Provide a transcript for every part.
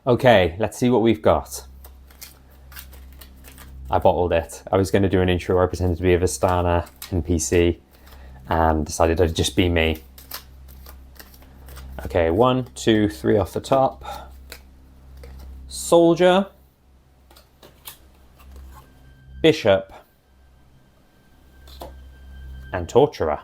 Okay, let's see what we've got. I bottled it. I was going to do an intro where I pretended to be a Vistana NPC and decided I'd just be me. Okay, 1, 2, 3 off the top. Soldier. Bishop. And Torturer.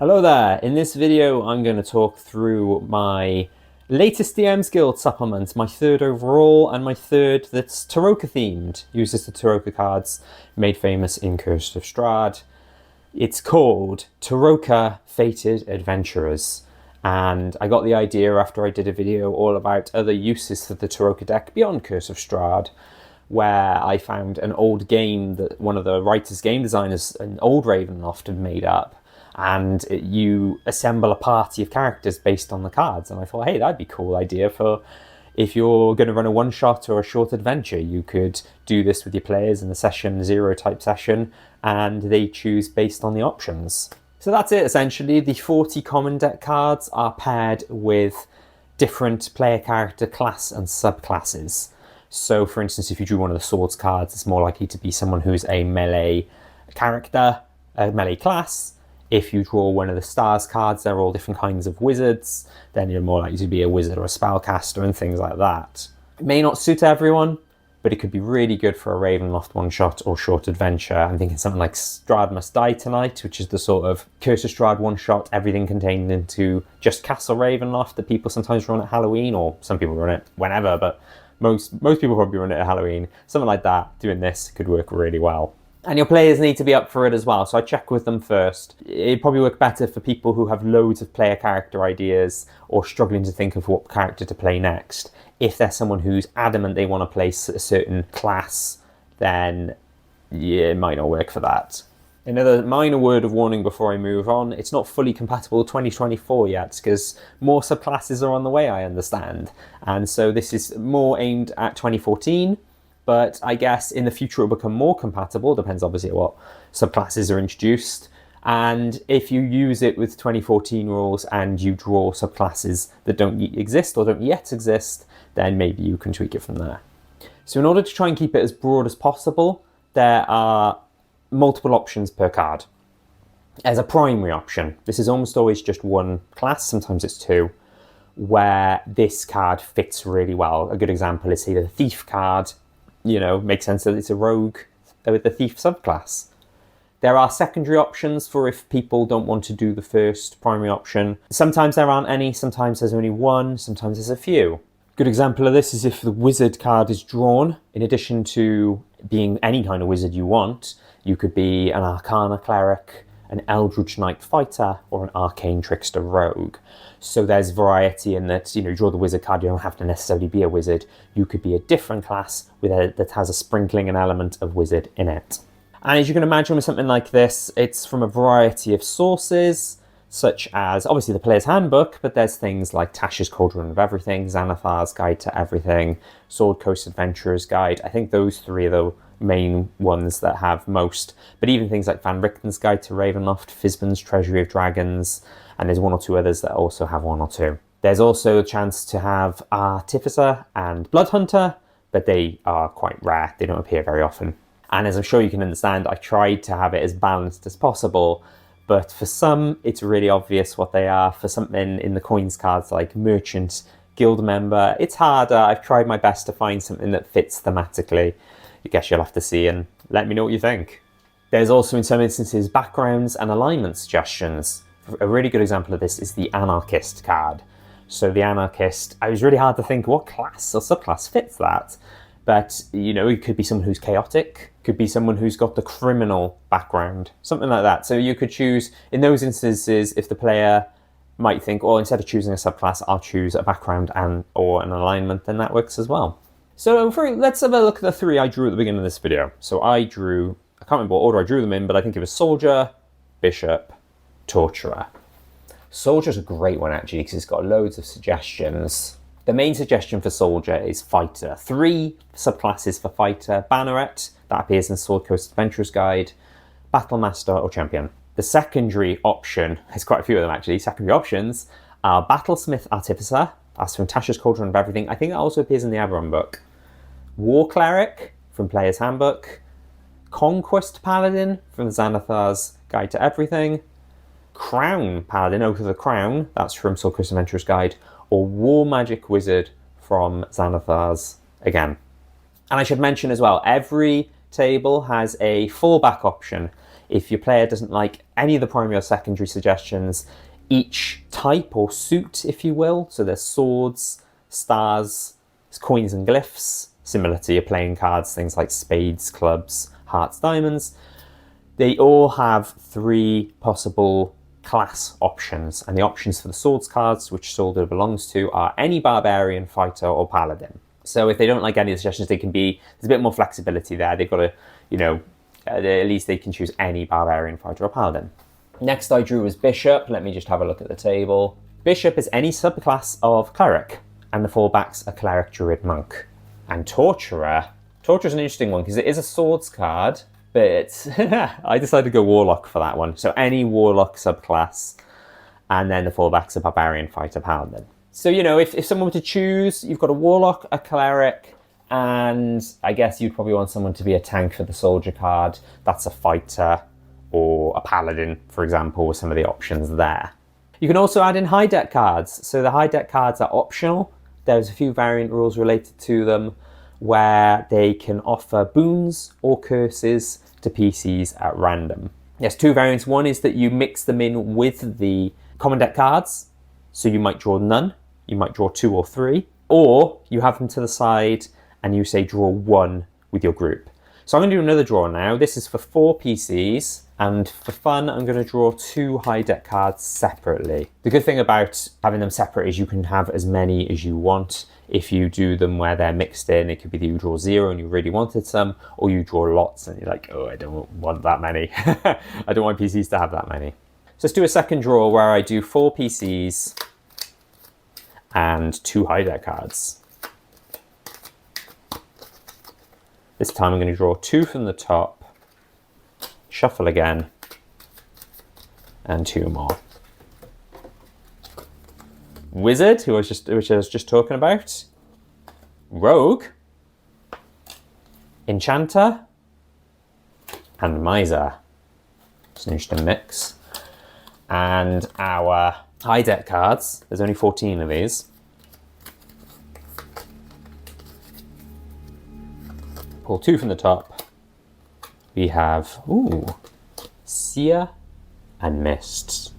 Hello there. In this video, I'm going to talk through my latest DMsGuild supplement, my third overall, and my third that's tarokka-themed. Uses the tarokka cards made famous in Curse of Strahd. It's called Tarokka Fated Adventurers. And I got the idea after I did a video all about other uses for the tarokka deck beyond Curse of Strahd, where I found an old game that one of the writers, game designers, an old Ravenloft had made up. And you assemble a party of characters based on the cards. And I thought, hey, that'd be a cool idea for if you're going to run a one-shot or a short adventure. You could do this with your players in a session 0 type session, and they choose based on the options. So that's it, essentially. The 40 common deck cards are paired with different player character class and subclasses. So, for instance, if you drew one of the swords cards, it's more likely to be someone who's a melee character, a melee class. If you draw one of the stars cards, they're all different kinds of wizards, then you're more likely to be a wizard or a spellcaster and things like that. It may not suit everyone, but it could be really good for a Ravenloft one-shot or short adventure. I'm thinking something like Strahd Must Die Tonight, which is the sort of Curse of Strahd one-shot, everything contained into just Castle Ravenloft that people sometimes run at Halloween, or some people run it whenever, but most people probably run it at Halloween. Something like that, doing this could work really well. And your players need to be up for it as well, so I check with them first. It'd probably work better for people who have loads of player character ideas or struggling to think of what character to play next. If they're someone who's adamant they want to play a certain class, then yeah, it might not work for that. Another minor word of warning before I move on, it's not fully compatible with 2024 yet, because more subclasses are on the way, I understand. And so this is more aimed at 2014. But I guess in the future it'll become more compatible, depends obviously what subclasses are introduced. And if you use it with 2014 rules and you draw subclasses that don't exist or don't yet exist, then maybe you can tweak it from there. So in order to try and keep it as broad as possible, there are multiple options per card. As a primary option, this is almost always just one class, sometimes it's two, where this card fits really well. A good example is, say, the Thief card. You know, makes sense that it's a rogue with the thief subclass. There are secondary options for if people don't want to do the first primary option. Sometimes there aren't any, sometimes there's only one, sometimes there's a few. Good example of this is if the wizard card is drawn, in addition to being any kind of wizard you want, you could be an arcana cleric, an eldritch knight fighter, or an arcane trickster rogue. So there's variety in that, you know, you draw the wizard card, you don't have to necessarily be a wizard. You could be a different class that has a sprinkling, an element of wizard in it. And as you can imagine with something like this, it's from a variety of sources, such as obviously the player's handbook, but there's things like Tasha's Cauldron of Everything, Xanathar's Guide to Everything, Sword Coast Adventurer's Guide. I think those three are the main ones that have most, but even things like Van Richten's Guide to Ravenloft, Fizban's Treasury of Dragons, and there's one or two others that also have one or two. There's also a chance to have Artificer and Bloodhunter, but they are quite rare. They don't appear very often. And as I'm sure you can understand, I tried to have it as balanced as possible, but for some, it's really obvious what they are. For something in the coins cards like Merchant, Guild Member, it's harder. I've tried my best to find something that fits thematically. I guess you'll have to see and let me know what you think. There's also, in some instances, backgrounds and alignment suggestions. A really good example of this is the Anarchist card. So the Anarchist, it was really hard to think what class or subclass fits that. But, you know, it could be someone who's chaotic, could be someone who's got the criminal background, something like that. So you could choose, in those instances, if the player might think, well, instead of choosing a subclass, I'll choose a background or an alignment, then that works as well. So let's have a look at the three I drew at the beginning of this video. So I can't remember what order I drew them in, but I think it was Soldier, Bishop, Torturer. Soldier's a great one actually, because it's got loads of suggestions. The main suggestion for Soldier is Fighter. 3 subclasses for Fighter: Banneret, that appears in Sword Coast Adventurer's Guide, Battlemaster, or Champion. The secondary option, there's quite a few of them actually, secondary options are Battlesmith Artificer, That's from Tasha's Cauldron of Everything. I think that also appears in the Eberron book. War Cleric from Player's Handbook. Conquest Paladin from Xanathar's Guide to Everything. Crown Paladin, Oath of the Crown, that's from Subclass Adventurer's Guide. Or War Magic Wizard from Xanathar's, again. And I should mention as well, every table has a fallback option. If your player doesn't like any of the primary or secondary suggestions, each type or suit, if you will, so there's swords, stars, coins and glyphs, similar to your playing cards, things like spades, clubs, hearts, diamonds, they all have 3 possible class options, and the options for the swords cards, which sword it belongs to, are any barbarian, fighter, or paladin. So if they don't like any of the suggestions, there's a bit more flexibility there. They've got to, at least they can choose any barbarian, fighter, or paladin. Next I drew was Bishop. Let me just have a look at the table. Bishop is any subclass of Cleric, and the fallbacks are Cleric, Druid, Monk. And Torturer. Torturer's an interesting one because it is a swords card, but I decided to go Warlock for that one. So any Warlock subclass, and then the fallbacks are Barbarian, Fighter, Paladin. So, if someone were to choose, you've got a Warlock, a Cleric, and I guess you'd probably want someone to be a tank for the Soldier card. That's a Fighter or a Paladin, for example, with some of the options there. You can also add in high deck cards. So the high deck cards are optional. There's a few variant rules related to them where they can offer boons or curses to PCs at random. There's 2 variants. One is that you mix them in with the common deck cards. So you might draw none, you might draw 2 or 3, or you have them to the side and you say draw 1 with your group. So I'm going to do another draw now. This is for 4 PCs, and for fun, I'm going to draw 2 high deck cards separately. The good thing about having them separate is you can have as many as you want. If you do them where they're mixed in, it could be that you draw 0 and you really wanted some, or you draw lots and you're like, oh, I don't want that many. I don't want PCs to have that many. So let's do a second draw where I do 4 PCs and 2 high deck cards. This time I'm going to draw 2 from the top, shuffle again, and 2 more. Wizard, which I was just talking about. Rogue, Enchanter, and Miser. It's an interesting mix. And our high deck cards, there's only 14 of these. Pull 2 from the top. We have, Seer and Mists.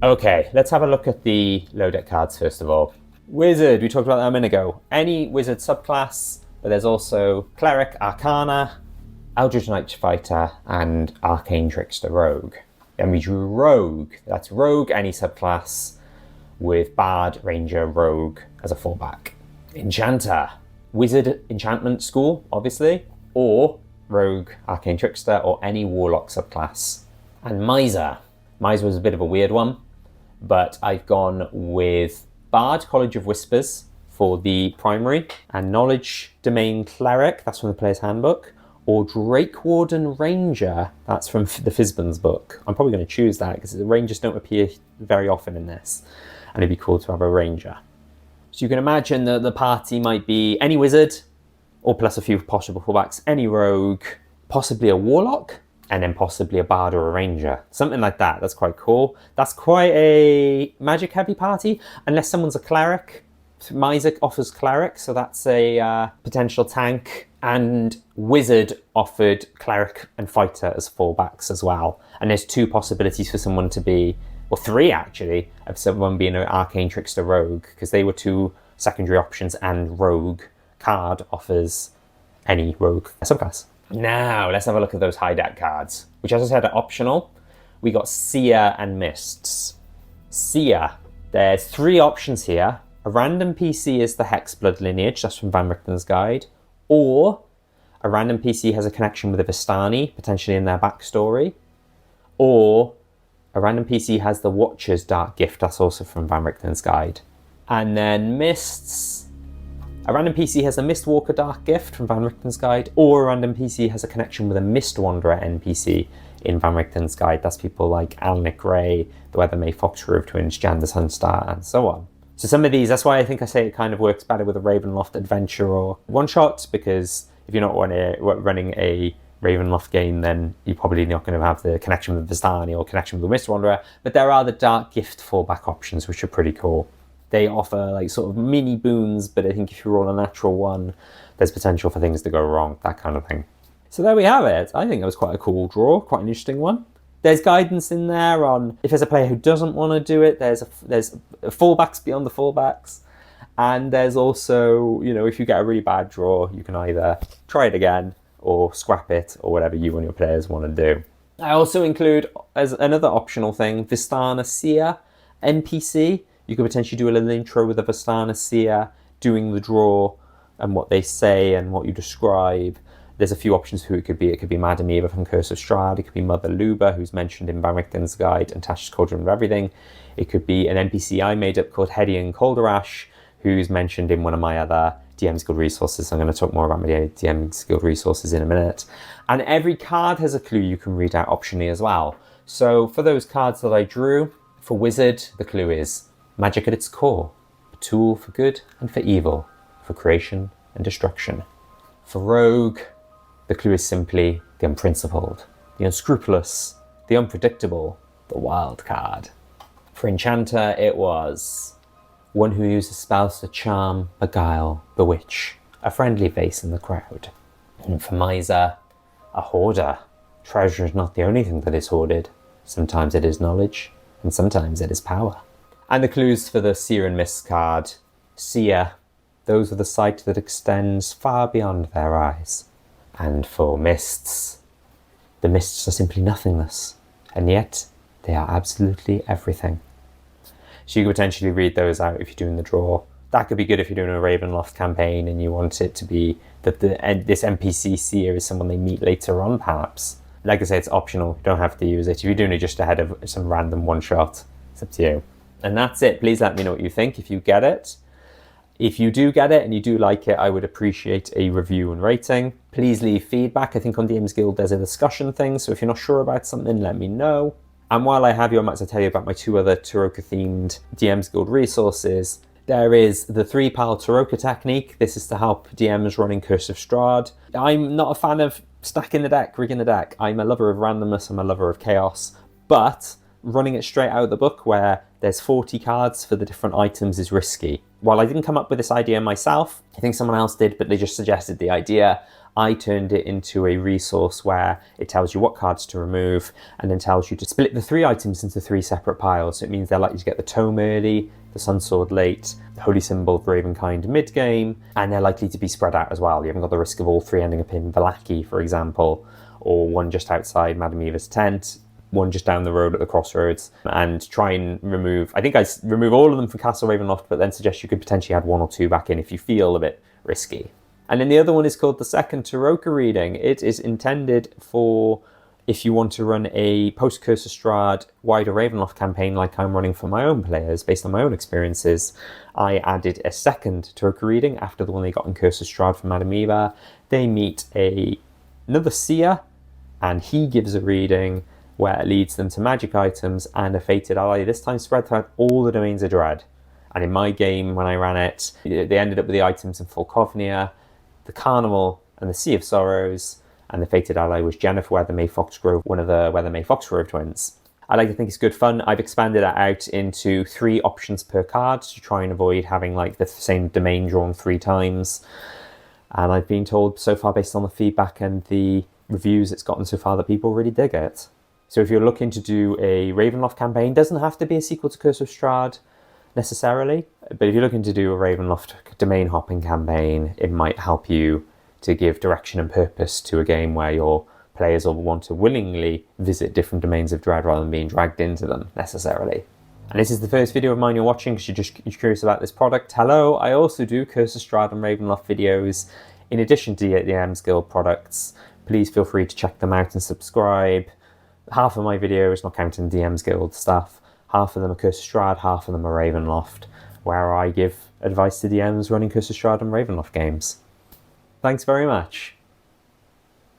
Okay, let's have a look at the low deck cards first of all. Wizard, we talked about that a minute ago. Any wizard subclass, but there's also Cleric, Arcana, Eldritch Knight Fighter, and Arcane Trickster Rogue. Then we drew Rogue. That's Rogue, any subclass, with Bard, Ranger, Rogue as a fallback. Enchanter, Wizard Enchantment School, obviously, or Rogue, Arcane Trickster, or any Warlock subclass. And Miser. Miser was a bit of a weird one, but I've gone with Bard, College of Whispers for the primary, and Knowledge Domain Cleric, that's from the Player's Handbook, or Drake Warden Ranger, that's from the Fizban's book. I'm probably going to choose that because the Rangers don't appear very often in this, and it'd be cool to have a Ranger. So you can imagine that the party might be any Wizard, or plus a few possible fallbacks, any Rogue, possibly a Warlock, and then possibly a Bard or a Ranger. Something like that. That's quite cool. That's quite a magic-heavy party, unless someone's a Cleric. Miser offers Cleric, so that's a potential tank. And Wizard offered Cleric and Fighter as fallbacks as well. And there's 2 possibilities for someone to be, well 3 actually, of someone being an Arcane Trickster Rogue, because they were 2 secondary options, and Rogue card offers any Rogue subclass. Now, let's have a look at those high deck cards, which as I said are optional. We got Seer and Mists. Seer, there's 3 options here. A random PC is the Hexblood lineage, that's from Van Richten's Guide, or a random PC has a connection with a Vistani, potentially in their backstory, or a random PC has the Watcher's Dark Gift, that's also from Van Richten's Guide. And then Mists, a random PC has a Mistwalker Dark Gift from Van Richten's Guide, or a random PC has a connection with a Mist Wanderer NPC in Van Richten's Guide. That's people like Alnick Ray, the Weathermay Fox Grove Twins, Jan the Sunstar, and so on. So some of these, that's why I think I say it kind of works better with a Ravenloft adventure or one-shot, because if you're not running a Ravenloft game, then you're probably not going to have the connection with Vistana or connection with the Mist Wanderer. But there are the Dark Gift fallback options, which are pretty cool. They offer like sort of mini boons, but I think if you roll a natural one, there's potential for things to go wrong, that kind of thing. So there we have it. I think that was quite a cool draw, quite an interesting one. There's guidance in there on if there's a player who doesn't want to do it, there's fallbacks beyond the fallbacks. And there's also, you know, if you get a really bad draw, you can either try it again or scrap it or whatever you and your players want to do. I also include, as another optional thing, Vistana Seer NPC. You could potentially do a little intro with a Vistana Seer doing the draw and what they say and what you describe. There's a few options who it could be. It could be Madame Eva from Curse of Strahd. It could be Mother Luba, who's mentioned in Barrington's Guide and Tasha's Cauldron of Everything. It could be an NPC I made up called Hedian Calderash, who's mentioned in one of my other DMsGuild resources. I'm going to talk more about my DMsGuild resources in a minute. And every card has a clue you can read out optionally as well. So for those cards that I drew, for Wizard, the clue is magic at its core, a tool for good and for evil, for creation and destruction. For Rogue, the clue is simply the unprincipled, the unscrupulous, the unpredictable, the wild card. For Enchanter, it was one who uses spells to charm, beguile, bewitch, a friendly face in the crowd. And for Miser, a hoarder. Treasure is not the only thing that is hoarded. Sometimes it is knowledge, and sometimes it is power. And the clues for the Seer and Mist card. Seer, those with a sight that extends far beyond their eyes. And for Mists, the mists are simply nothingness, and yet they are absolutely everything. So you could potentially read those out if you're doing the draw. That could be good if you're doing a Ravenloft campaign and you want it to be that this NPC Seer is someone they meet later on, perhaps. Like I say, it's optional. You don't have to use it. If you're doing it just ahead of some random one-shot, it's up to you. And that's it. Please let me know what you think if you get it. If you do get it and you do like it, I would appreciate a review and rating. Please leave feedback. I think on DMsGuild there's a discussion thing, so if you're not sure about something, let me know. And while I have you, I might as well tell you about my two other tarokka-themed DMsGuild resources. There is the 3-pile tarokka technique. This is to help DMs running Curse of Strahd. I'm not a fan of stacking the deck, rigging the deck. I'm a lover of randomness, I'm a lover of chaos, but running it straight out of the book where there's 40 cards for the different items is risky. While I didn't come up with this idea myself, I think someone else did, but they just suggested the idea. I turned it into a resource where it tells you what cards to remove and then tells you to split the 3 items into 3 separate piles. So it means they're likely to get the Tome early, the Sunsword late, the Holy Symbol of Ravenkind mid-game, and they're likely to be spread out as well. You haven't got the risk of all 3 ending up in Vallaki, for example, or one just outside Madame Eva's tent, one just down the road at the crossroads, and try and remove, I think I remove all of them from Castle Ravenloft, but then suggest you could potentially add 1 or 2 back in if you feel a bit risky. And then the other one is called the Second Tarokka Reading. It is intended for if you want to run a post-Curse of Strahd wider Ravenloft campaign like I'm running for my own players based on my own experiences. I added a second Tarokka Reading after the one they got in Curse of Strahd from Madame Eva. They meet another Seer, and he gives a reading where it leads them to magic items and a fated ally, this time spread throughout all the domains of dread. And in my game, when I ran it, they ended up with the items in Folkovnia, the Carnival, and the Sea of Sorrows, and the fated ally was Jennifer Weathermay Foxgrove, one of the Weathermay Foxgrove twins. I like to think it's good fun. I've expanded that out into 3 options per card to try and avoid having like the same domain drawn 3 times. And I've been told so far, based on the feedback and the reviews it's gotten so far, that people really dig it. So if you're looking to do a Ravenloft campaign, doesn't have to be a sequel to Curse of Strahd necessarily, but if you're looking to do a Ravenloft domain hopping campaign, it might help you to give direction and purpose to a game where your players will want to willingly visit different domains of dread rather than being dragged into them necessarily. And this is the first video of mine you're watching because you're curious about this product. Hello, I also do Curse of Strahd and Ravenloft videos in addition to the DMsGuild products. Please feel free to check them out and subscribe. Half of my videos, not counting DMsGuild stuff, half of them are Curse of Strahd, half of them are Ravenloft, where I give advice to DMs running Curse of Strahd and Ravenloft games. Thanks very much.